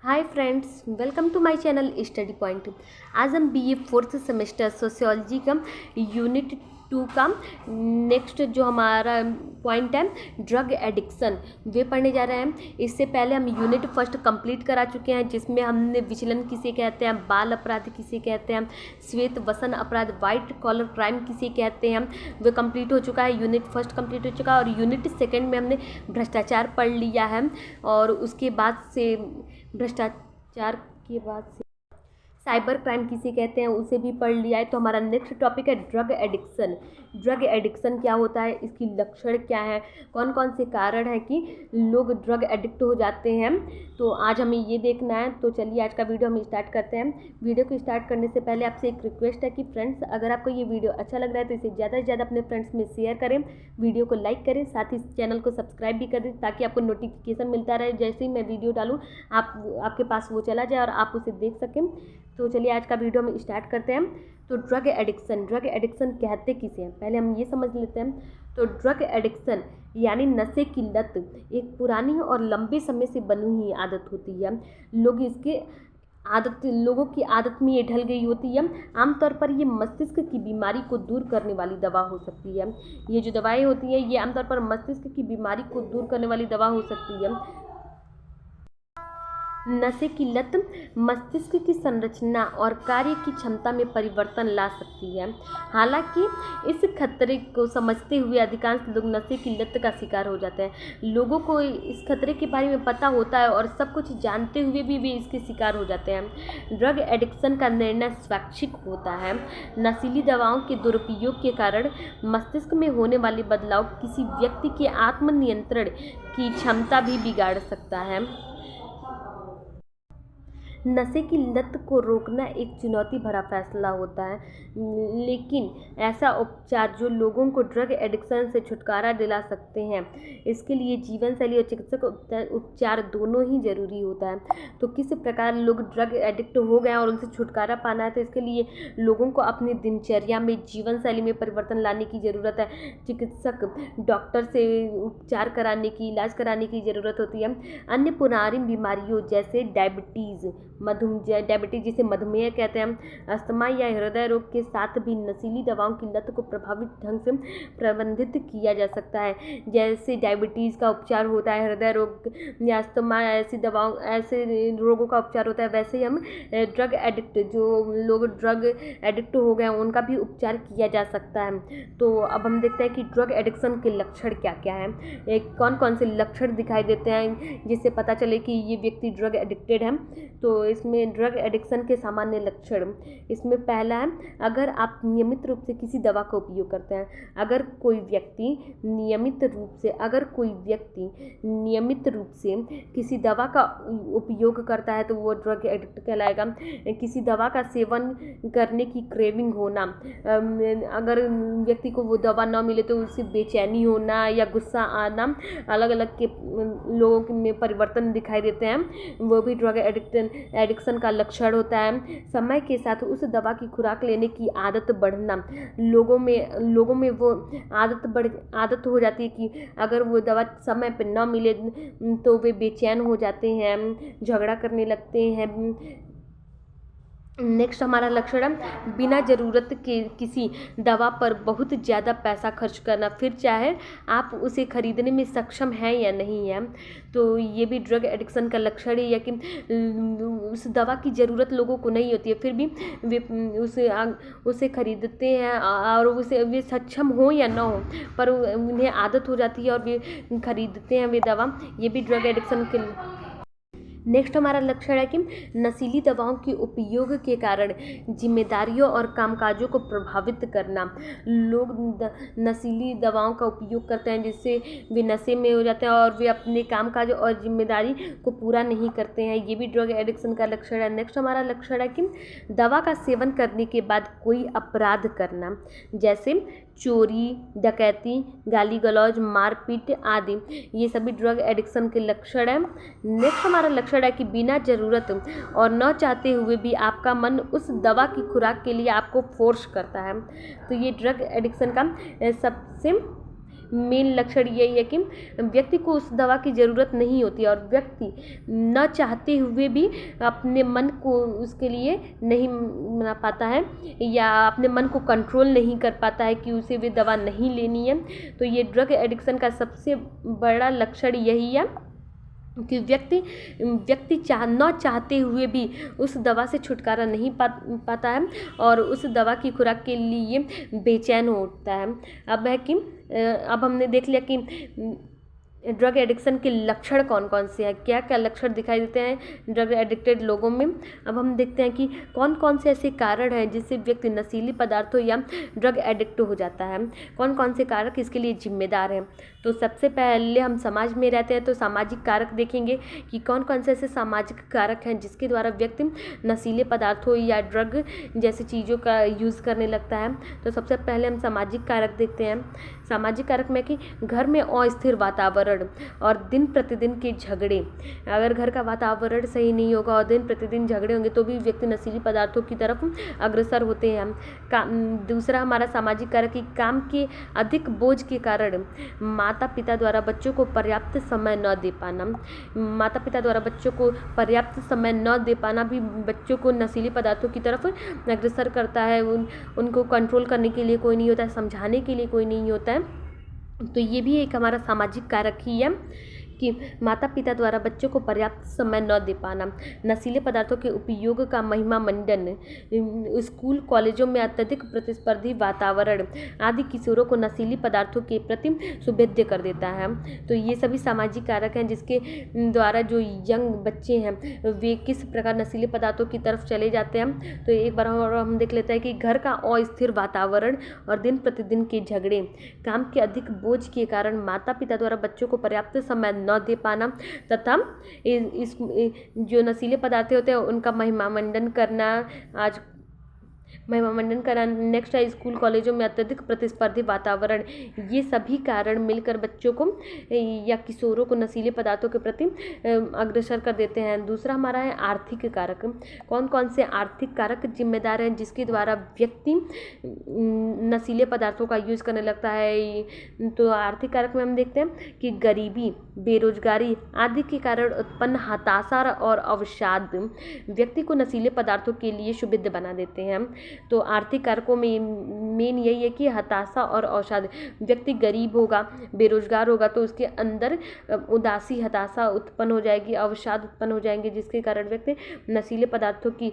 Hi friends, welcome to my channel study point. आज हम BA fourth semester sociology का unit 2 का next जो हमारा पॉइंट है ड्रग एडिक्शन वे पढ़ने जा रहे हैं। इससे पहले हम यूनिट फर्स्ट कंप्लीट करा चुके हैं, जिसमें हमने विचलन किसे कहते हैं, बाल अपराध किसे कहते हैं, श्वेत वसन अपराध वाइट कॉलर क्राइम किसे कहते हैं, वे कंप्लीट हो चुका है। यूनिट फर्स्ट कंप्लीट हो चुका है और यूनिट सेकंड में हमने भ्रष्टाचार पढ़ लिया है और उसके बाद से भ्रष्टाचार के बाद से साइबर क्राइम किसे कहते हैं उसे भी पढ़ लिया है। तो हमारा नेक्स्ट टॉपिक है ड्रग एडिक्शन। ड्रग एडिक्शन क्या होता है, इसकी लक्षण क्या है, कौन कौन से कारण हैं कि लोग ड्रग एडिक्ट हो जाते हैं, तो आज हमें ये देखना है। तो चलिए आज का वीडियो हम स्टार्ट करते हैं। वीडियो को स्टार्ट करने से पहले आपसे एक रिक्वेस्ट है कि फ्रेंड्स, अगर आपको ये वीडियो अच्छा लग रहा है तो इसे ज़्यादा से ज़्यादा अपने फ्रेंड्स में शेयर करें, वीडियो को लाइक करें, साथ ही चैनल को सब्सक्राइब भी कर दें ताकि आपको नोटिफिकेशन मिलता रहे। जैसे ही मैं वीडियो डालूँ आपके पास वो चला जाए और आप उसे देख सकें। तो चलिए आज का वीडियो हम स्टार्ट करते हैं। तो ड्रग एडिक्शन कहते किसे हैं, पहले हम ये समझ लेते हैं। तो ड्रग एडिक्शन यानी नशे की लत एक पुरानी और लंबे समय से बनी हुई आदत होती है। लोगों की आदत में ये ढल गई होती है। आमतौर पर ये मस्तिष्क की बीमारी को दूर करने वाली दवा हो सकती है। ये जो दवाएं होती हैं ये आमतौर पर मस्तिष्क की बीमारी को दूर करने वाली दवा हो सकती है। नशे की लत मस्तिष्क की संरचना और कार्य की क्षमता में परिवर्तन ला सकती है। हालांकि इस खतरे को समझते हुए अधिकांश लोग नशे की लत का शिकार हो जाते हैं। लोगों को इस खतरे के बारे में पता होता है और सब कुछ जानते हुए भी वे इसके शिकार हो जाते हैं। ड्रग एडिक्शन का निर्णय स्वैच्छिक होता है। नशीली दवाओं के दुरुपयोग के कारण मस्तिष्क में होने वाले बदलाव किसी व्यक्ति के आत्मनियंत्रण की क्षमता भी बिगाड़ सकता है। नशे की लत को रोकना एक चुनौती भरा फैसला होता है, लेकिन ऐसा उपचार जो लोगों को ड्रग एडिक्शन से छुटकारा दिला सकते हैं, इसके लिए जीवन शैली और चिकित्सक उपचार दोनों ही जरूरी होता है। तो किस प्रकार लोग ड्रग एडिक्ट हो गए और उनसे छुटकारा पाना है, तो इसके लिए लोगों को अपनी दिनचर्या में जीवन शैली में परिवर्तन लाने की ज़रूरत है। चिकित्सक डॉक्टर से उपचार कराने की, इलाज कराने की ज़रूरत होती है। अन्य पुरानी बीमारियों जैसे डायबिटीज़ जिसे मधुमेह कहते हैं, अस्थमा या हृदय रोग के साथ भी नशीली दवाओं की लत को प्रभावित ढंग से प्रबंधित किया जा सकता है। जैसे डायबिटीज़ का उपचार होता है, हृदय रोग या अस्थमा ऐसे रोगों का उपचार होता है, वैसे ही हम जो लोग ड्रग एडिक्ट हो गए उनका भी उपचार किया जा सकता है। तो अब हम देखते हैं कि ड्रग एडिक्शन के लक्षण क्या क्या हैं, कौन कौन से लक्षण दिखाई देते हैं जिससे पता चले कि ये व्यक्ति ड्रग एडिक्टेड है। तो इसमें ड्रग एडिक्शन के सामान्य लक्षण, इसमें पहला है, अगर आप नियमित रूप से किसी दवा का उपयोग करते हैं। अगर कोई व्यक्ति नियमित रूप से किसी दवा का उपयोग करता है तो वो ड्रग एडिक्ट कहलाएगा। किसी दवा का सेवन करने की क्रेविंग होना, अगर व्यक्ति को वो दवा ना मिले तो उससे बेचैनी होना या गुस्सा आना, अलग अलग के लोगों में परिवर्तन दिखाई देते हैं, वो भी ड्रग एडिक्शन का लक्षण होता है। समय के साथ उस दवा की खुराक लेने की आदत बढ़ना, लोगों में वो आदत हो जाती है कि अगर वो दवा समय पर न मिले तो वे बेचैन हो जाते हैं, झगड़ा करने लगते हैं। नेक्स्ट हमारा लक्षण है बिना ज़रूरत के किसी दवा पर बहुत ज़्यादा पैसा खर्च करना, फिर चाहे आप उसे खरीदने में सक्षम हैं या नहीं है। तो ये भी ड्रग एडिक्शन का लक्षण है, या कि उस दवा की ज़रूरत लोगों को नहीं होती है फिर भी वे उसे खरीदते हैं और वे सक्षम हो या ना हो पर उन्हें आदत हो जाती है और वे खरीदते हैं वे दवा। ये भी ड्रग एडिक्शन के। नेक्स्ट हमारा लक्षण है कि नशीली दवाओं के उपयोग के कारण जिम्मेदारियों और कामकाजों को प्रभावित करना। लोग नशीली दवाओं का उपयोग करते हैं जिससे वे नशे में हो जाते हैं और वे अपने कामकाज और जिम्मेदारी को पूरा नहीं करते हैं। ये भी ड्रग एडिक्शन का लक्षण है। नेक्स्ट हमारा लक्षण है कि दवा का सेवन करने के बाद कोई अपराध करना, जैसे चोरी, डकैती, गाली गलौज, मारपीट आदि, ये सभी ड्रग एडिक्शन के लक्षण हैं। नेक्स्ट हमारा लक्षण है कि बिना ज़रूरत और न चाहते हुए भी आपका मन उस दवा की खुराक के लिए आपको फोर्स करता है। तो ये ड्रग एडिक्शन का सबसे मेन लक्षण यही है कि व्यक्ति को उस दवा की ज़रूरत नहीं होती और व्यक्ति न चाहते हुए भी अपने मन को उसके लिए नहीं मना पाता है या अपने मन को कंट्रोल नहीं कर पाता है कि उसे वे दवा नहीं लेनी है। तो ये ड्रग एडिक्शन का सबसे बड़ा लक्षण यही है कि व्यक्ति न चाहते हुए भी उस दवा से छुटकारा नहीं पाता है और उस दवा की खुराक के लिए बेचैन होता है। अब हमने देख लिया कि ड्रग एडिक्शन के लक्षण कौन कौन से हैं, क्या क्या लक्षण दिखाई देते हैं ड्रग एडिक्टेड लोगों में। अब हम देखते हैं कि कौन कौन से ऐसे कारण हैं जिससे व्यक्ति नशीली पदार्थों या ड्रग एडिक्ट हो जाता है, कौन कौन से कारक इसके लिए जिम्मेदार हैं। तो सबसे पहले हम समाज में रहते हैं तो सामाजिक कारक देखेंगे कि कौन कौन से ऐसे सामाजिक कारक हैं जिसके द्वारा व्यक्ति नशीले पदार्थों या ड्रग जैसी चीज़ों का यूज़ करने लगता है। तो सबसे पहले हम सामाजिक कारक देखते हैं। सामाजिक कारक में कि घर में अस्थिर वातावरण और दिन प्रतिदिन के झगड़े। अगर घर का वातावरण सही नहीं होगा और दिन प्रतिदिन झगड़े होंगे तो भी व्यक्ति नशीली पदार्थों की तरफ अग्रसर होते हैं। दूसरा हमारा सामाजिक कारक कि काम के अधिक बोझ के कारण माता पिता द्वारा बच्चों को पर्याप्त समय न दे पाना। माता पिता द्वारा बच्चों को पर्याप्त समय न दे पाना भी बच्चों को नशीली पदार्थों की तरफ अग्रसर करता है। उनको कंट्रोल करने के लिए कोई नहीं होता है, समझाने के लिए कोई नहीं होता है। तो ये भी एक हमारा सामाजिक कारक ही है कि माता पिता द्वारा बच्चों को पर्याप्त समय न दे पाना। नशीले पदार्थों के उपयोग का महिमा मंडन, स्कूल कॉलेजों में अत्यधिक प्रतिस्पर्धी वातावरण आदि किशोरों को नशीली पदार्थों के प्रति सुभेद्य कर देता है। तो ये सभी सामाजिक कारक हैं जिसके द्वारा जो यंग बच्चे हैं वे किस प्रकार नशीले पदार्थों की तरफ चले जाते हैं। तो एक बार और हम देख लेते हैं कि घर का अस्थिर वातावरण और दिन प्रतिदिन के झगड़े, काम के अधिक बोझ के कारण माता पिता द्वारा बच्चों को पर्याप्त समय न दे पाना तथा इस जो नशीले पदार्थ होते हैं उनका महिमा मंडन करना। नेक्स्ट है स्कूल कॉलेजों में अत्यधिक प्रतिस्पर्धी वातावरण। ये सभी कारण मिलकर बच्चों को या किशोरों को नशीले पदार्थों के प्रति अग्रसर कर देते हैं। दूसरा हमारा है आर्थिक कारक। कौन कौन से आर्थिक कारक जिम्मेदार हैं जिसके द्वारा व्यक्ति नशीले पदार्थों का यूज़ करने लगता है। तो आर्थिक कारक में हम देखते हैं कि गरीबी, बेरोजगारी आदि के कारण उत्पन्न हताशा और अवसाद व्यक्ति को नशीले पदार्थों के लिए सुविधा बना देते हैं। तो आर्थिक कारकों में मेन यही है कि हताशा और अवसाद। व्यक्ति गरीब होगा, बेरोजगार होगा तो उसके अंदर उदासी, हताशा उत्पन्न हो जाएगी, अवसाद उत्पन्न हो जाएंगे जिसके कारण व्यक्ति नशीले पदार्थों की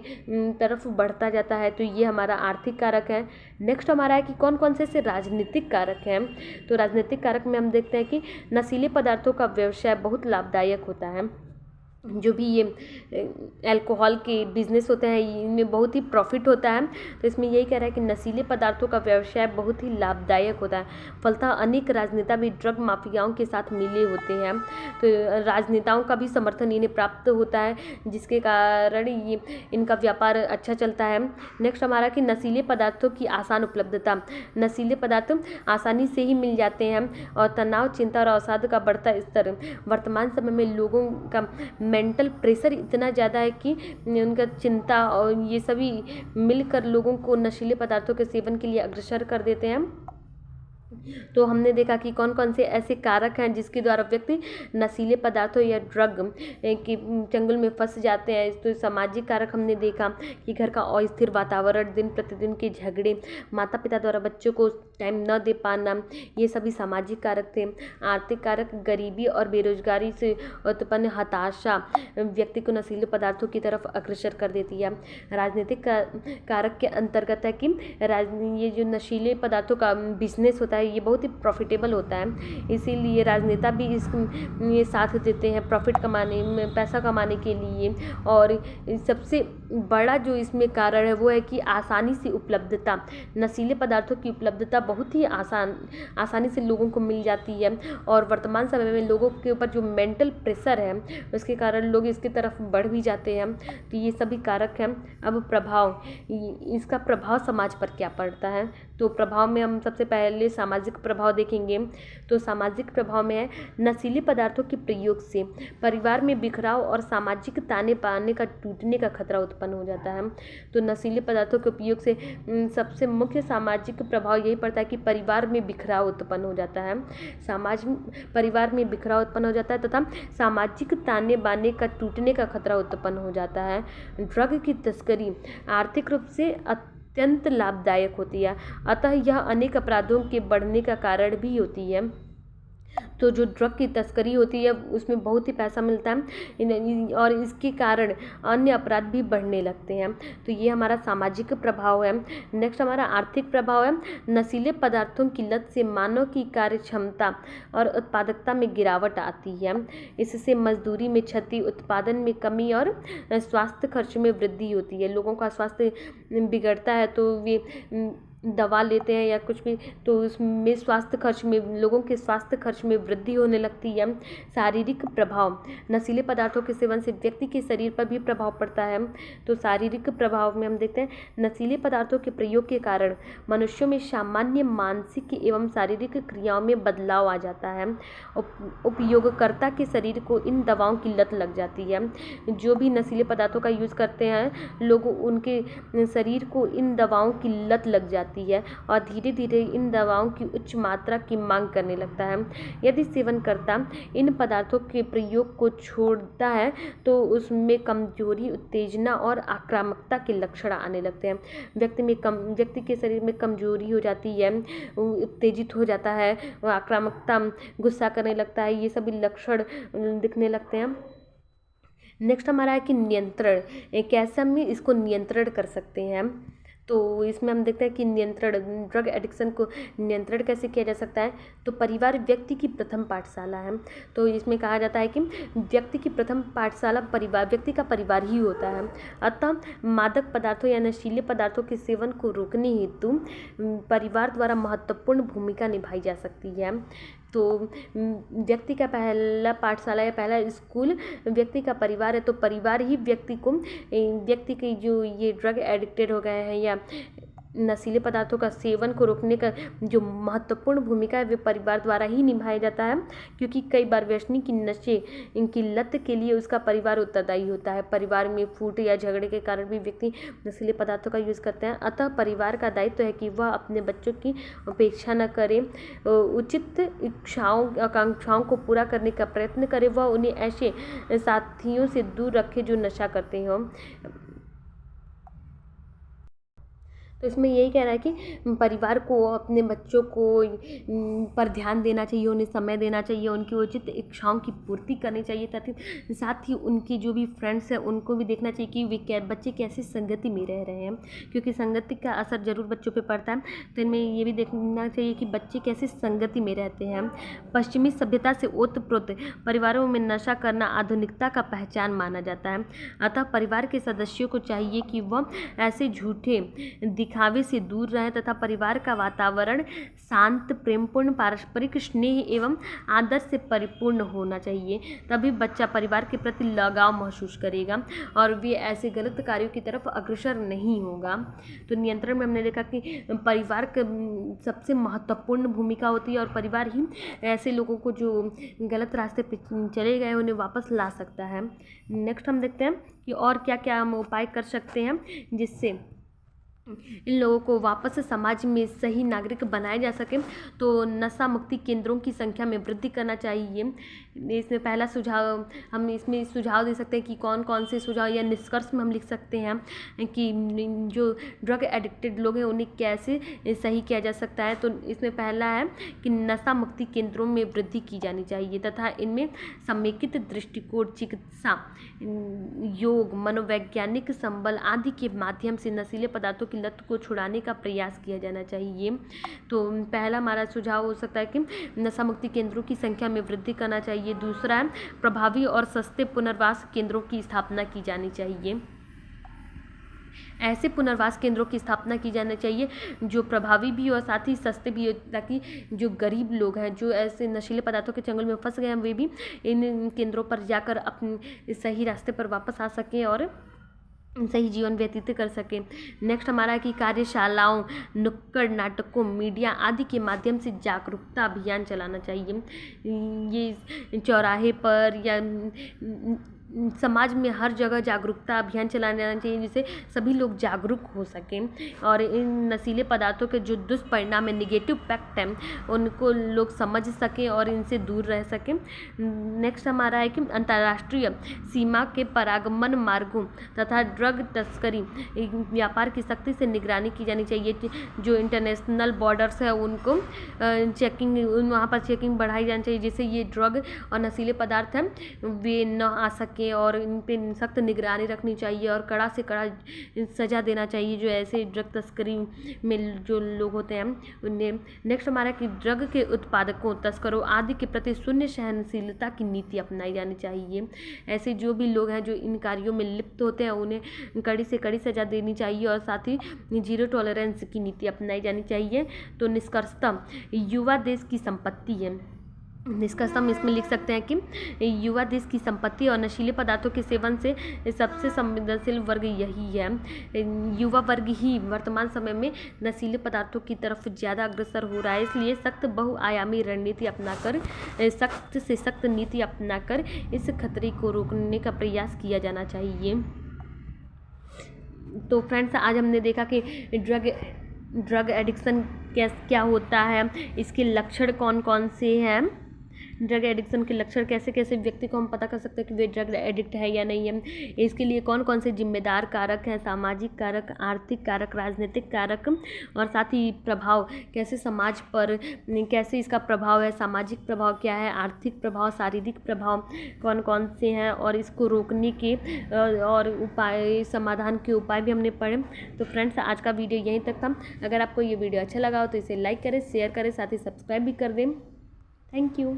तरफ बढ़ता जाता है। तो ये हमारा आर्थिक कारक है। नेक्स्ट हमारा है कि कौन कौन से ऐसे राजनीतिक कारक हैं। तो राजनीतिक कारक में हम देखते हैं कि नशीले पदार्थों का व्यवसाय बहुत लाभदायक होता है। जो भी ये अल्कोहल के बिजनेस होते हैं इनमें बहुत ही प्रॉफिट होता है। तो इसमें यही कह रहा है कि नशीले पदार्थों का व्यवसाय बहुत ही लाभदायक होता है। फलतः अनेक राजनेता भी ड्रग माफियाओं के साथ मिले होते हैं। तो राजनेताओं का भी समर्थन इन्हें प्राप्त होता है जिसके कारण ये इनका व्यापार अच्छा चलता है। नेक्स्ट हमारा कि नशीले पदार्थों की आसान उपलब्धता। नशीले पदार्थ आसानी से ही मिल जाते हैं और तनाव, चिंता और अवसाद का बढ़ता स्तर। वर्तमान समय में लोगों का मेंटल प्रेशर इतना ज़्यादा है कि उनका चिंता और ये सभी मिलकर लोगों को नशीले पदार्थों के सेवन के लिए अग्रसर कर देते हैं। तो हमने देखा कि कौन कौन से ऐसे कारक हैं जिसके द्वारा व्यक्ति नशीले पदार्थों या ड्रग के चंगुल में फंस जाते हैं। तो सामाजिक कारक हमने देखा कि घर का अस्थिर वातावरण, दिन प्रतिदिन के झगड़े, माता पिता द्वारा बच्चों को टाइम न दे पाना, ये सभी सामाजिक कारक थे। आर्थिक कारक, गरीबी और बेरोजगारी से उत्पन्न हताशा व्यक्ति को नशीले पदार्थों की तरफ अग्रसर कर देती है। राजनीतिक कारक के अंतर्गत है कि ये जो नशीले पदार्थों का बिजनेस होता है ये बहुत ही प्रॉफिटेबल होता है, इसीलिए राजनेता भी ये साथ देते हैं प्रॉफिट कमाने में, पैसा कमाने के लिए। और सबसे बड़ा जो इसमें कारण है वो है कि आसानी से उपलब्धता। नशीले पदार्थों की उपलब्धता बहुत ही आसानी से लोगों को मिल जाती है और वर्तमान समय में लोगों के ऊपर जो मेंटल प्रेशर है उसके कारण लोग इसकी तरफ बढ़ भी जाते हैं। तो ये सभी कारक हैं। अब प्रभाव, इसका प्रभाव समाज पर क्या पड़ता है। तो प्रभाव में हम सबसे पहले सामाजिक सामाजिक प्रभाव देखेंगे तो सामाजिक प्रभाव में है नशीले पदार्थों के प्रयोग से परिवार में बिखराव और सामाजिक ताने बाने का टूटने का खतरा उत्पन्न हो जाता है। तो नशीले पदार्थों के उपयोग से सबसे मुख्य सामाजिक प्रभाव यही पड़ता है कि परिवार में बिखराव उत्पन्न हो जाता है, परिवार में बिखराव उत्पन्न हो जाता है तथा सामाजिक ताने बाने का टूटने का खतरा उत्पन्न हो जाता है। ड्रग की तस्करी आर्थिक रूप से अत्यंत लाभदायक होती है, अतः यह अनेक अपराधों के बढ़ने का कारण भी होती है। तो जो ड्रग की तस्करी होती है उसमें बहुत ही पैसा मिलता है और इसके कारण अन्य अपराध भी बढ़ने लगते हैं। तो ये हमारा सामाजिक प्रभाव है। नेक्स्ट हमारा आर्थिक प्रभाव है नशीले पदार्थों की लत से मानव की कार्य क्षमता और उत्पादकता में गिरावट आती है। इससे मजदूरी में क्षति, उत्पादन में कमी और स्वास्थ्य खर्च में वृद्धि होती है। लोगों का स्वास्थ्य बिगड़ता है तो वे दवा लेते हैं या कुछ भी, तो उसमें स्वास्थ्य खर्च में, लोगों के स्वास्थ्य खर्च में वृद्धि होने लगती है। शारीरिक प्रभाव नशीले पदार्थों के सेवन से व्यक्ति के शरीर पर भी प्रभाव पड़ता है। तो शारीरिक प्रभाव में हम देखते हैं नशीले पदार्थों के प्रयोग के कारण मनुष्यों में सामान्य मानसिक एवं शारीरिक क्रियाओं में बदलाव आ जाता है। उपयोगकर्ता के शरीर को इन दवाओं की लत लग जाती है। जो भी नशीले पदार्थों का यूज़ करते हैं लोग, उनके शरीर को इन दवाओं की लत लग जाती है और धीरे धीरे इन दवाओं की उच्च मात्रा की मांग करने लगता है। यदि सेवनकर्ता इन पदार्थों के प्रयोग को छोड़ता है तो उसमें कमजोरी, उत्तेजना और आक्रामकता के लक्षण आने लगते हैं। व्यक्ति के शरीर में कमजोरी हो जाती है, उत्तेजित हो जाता है, आक्रामकता, गुस्सा करने लगता है, ये सभी लक्षण दिखने लगते हैं। नेक्स्ट हमारा है कि नियंत्रण, कैसे हम इसको नियंत्रण कर सकते हैं। तो इसमें हम देखते हैं कि नियंत्रण, ड्रग एडिक्शन को नियंत्रण कैसे किया जा सकता है। तो परिवार व्यक्ति की प्रथम पाठशाला है। तो इसमें कहा जाता है कि व्यक्ति की प्रथम पाठशाला परिवार, व्यक्ति का परिवार ही होता है। अतः मादक पदार्थों या नशीले पदार्थों के सेवन को रोकने हेतु परिवार द्वारा महत्वपूर्ण भूमिका निभाई जा सकती है। तो व्यक्ति का पहला पाठशाला या पहला स्कूल व्यक्ति का परिवार है। तो परिवार ही व्यक्ति के जो ये ड्रग एडिक्टेड हो गए हैं या नशीले पदार्थों का सेवन को रोकने का जो महत्वपूर्ण भूमिका है वे परिवार द्वारा ही निभाया जाता है, क्योंकि कई बार व्यसनी की नशे इनकी लत के लिए उसका परिवार उत्तरदायी होता है। परिवार में फूट या झगड़े के कारण भी व्यक्ति नशीले पदार्थों का यूज़ करते हैं। अतः परिवार का दायित्व है कि वह अपने बच्चों की उपेक्षा न करे, उचित इच्छाओं आकांक्षाओं को पूरा करने का प्रयत्न करे, वह उन्हें ऐसे साथियों से दूर रखे जो नशा करते हों। तो इसमें यही कह रहा है कि परिवार को अपने बच्चों को पर ध्यान देना चाहिए, उन्हें समय देना चाहिए, उनकी उचित इच्छाओं की पूर्ति करनी चाहिए, ताकि साथ ही उनकी जो भी फ्रेंड्स हैं उनको भी देखना चाहिए कि वे बच्चे कैसी संगति में रह रहे हैं, क्योंकि संगति का असर जरूर बच्चों पे पड़ता है। तो इनमें ये भी देखना चाहिए कि बच्चे कैसी संगति में रहते हैं। पश्चिमी सभ्यता से ओतप्रोत परिवारों में नशा करना आधुनिकता का पहचान माना जाता है। अतः परिवार के सदस्यों को चाहिए कि वह ऐसे झूठे दिखावे से दूर रहें तथा परिवार का वातावरण शांत, प्रेमपूर्ण, पारस्परिक स्नेह एवं आदर से परिपूर्ण होना चाहिए। तभी बच्चा परिवार के प्रति लगाव महसूस करेगा और वे ऐसे गलत कार्यों की तरफ अग्रसर नहीं होगा। तो नियंत्रण में हमने देखा कि परिवार का सबसे महत्वपूर्ण भूमिका होती है और परिवार ही ऐसे लोगों को जो गलत रास्ते पर चले गए उन्हें वापस ला सकता है। नेक्स्ट हम देखते हैं कि और क्या क्या हम उपाय कर सकते हैं जिससे इन लोगों को वापस समाज में सही नागरिक बनाया जा सके। तो नशा मुक्ति केंद्रों की संख्या में वृद्धि करना चाहिए। इसमें पहला सुझाव, हम इसमें सुझाव दे सकते हैं कि कौन कौन से सुझाव या निष्कर्ष में हम लिख सकते हैं कि जो ड्रग एडिक्टेड लोग हैं उन्हें कैसे सही किया जा सकता है। तो इसमें पहला है कि नशा मुक्ति केंद्रों में वृद्धि की जानी चाहिए तथा इनमें समेकित दृष्टिकोण, चिकित्सा, योग, मनोवैज्ञानिक संबल आदि के माध्यम से नशीले पदार्थों की लत को छुड़ाने का प्रयास किया जाना चाहिए। तो पहला हमारा सुझाव हो सकता है कि नशा मुक्ति केंद्रों की संख्या में वृद्धि करना चाहिए। दूसरा है प्रभावी और सस्ते पुनर्वास केंद्रों की स्थापना की जानी चाहिए। ऐसे पुनर्वास केंद्रों की स्थापना की जानी चाहिए जो प्रभावी भी और साथ ही सस्ते भी हो, ताकि जो गरीब लोग हैं जो ऐसे नशीले पदार्थों के चंगुल में फंस गए हैं वे भी इन केंद्रों पर जाकर अपने सही रास्ते पर वापस आ सकें और सही जीवन व्यतीत कर सकें। नेक्स्ट हमारा है कि कार्यशालाओं, नुक्कड़ नाटकों, मीडिया आदि के माध्यम से जागरूकता अभियान चलाना चाहिए। ये चौराहे पर या समाज में हर जगह जागरूकता अभियान चलाना चाहिए, जिससे सभी लोग जागरूक हो सकें और इन नशीले पदार्थों के जो दुष्परिणाम है, निगेटिव इम्पैक्ट है, उनको लोग समझ सकें और इनसे दूर रह सकें। नेक्स्ट हमारा है कि अंतर्राष्ट्रीय सीमा के परागमन मार्गों तथा ड्रग तस्करी व्यापार की सख्ती से निगरानी की जानी चाहिए। जो इंटरनेशनल बॉर्डर्स है उनको चेकिंग, वहाँ पर चेकिंग बढ़ाई जानी चाहिए, जिससे ये ड्रग और नशीले पदार्थ हैं वे न आ सकें और इन पे सख्त निगरानी रखनी चाहिए और कड़ा से कड़ा सज़ा देना चाहिए जो ऐसे ड्रग तस्करी में जो लोग होते हैं उन्हें। नेक्स्ट हमारा कि ड्रग के उत्पादकों, तस्करों आदि के प्रति शून्य सहनशीलता की नीति अपनाई जानी चाहिए। ऐसे जो भी लोग हैं जो इन कार्यों में लिप्त होते हैं उन्हें कड़ी से कड़ी सज़ा देनी चाहिए और साथ ही जीरो टॉलरेंस की नीति अपनाई जानी चाहिए। तो निष्कर्षतः युवा देश की संपत्ति है। निष्कर्षतः हम इसमें लिख सकते हैं कि युवा देश की संपत्ति और नशीले पदार्थों के सेवन से सबसे संवेदनशील वर्ग यही है। युवा वर्ग ही वर्तमान समय में नशीले पदार्थों की तरफ ज़्यादा अग्रसर हो रहा है, इसलिए सख्त बहुआयामी रणनीति अपनाकर, सख्त से सख्त नीति अपनाकर इस खतरे को रोकने का प्रयास किया जाना चाहिए। तो फ्रेंड्स, आज हमने देखा कि ड्रग एडिक्शन क्या होता है, इसके लक्षण कौन कौन से हैं, ड्रग एडिक्शन के लक्षण कैसे कैसे व्यक्ति को हम पता कर सकते हैं कि वे ड्रग एडिक्ट है या नहीं है, इसके लिए कौन कौन से जिम्मेदार कारक हैं, सामाजिक कारक, आर्थिक कारक, राजनीतिक कारक और साथ ही प्रभाव कैसे समाज पर कैसे इसका प्रभाव है, सामाजिक प्रभाव क्या है, आर्थिक प्रभाव, शारीरिक प्रभाव कौन कौन से हैं और इसको रोकने के और उपाय, समाधान के उपाय भी हमने पढ़े। तो फ्रेंड्स, आज का वीडियो यहीं तक था। अगर आपको ये वीडियो अच्छा लगा हो तो इसे लाइक करें, शेयर करें, साथ ही सब्सक्राइब भी कर दें। Thank you.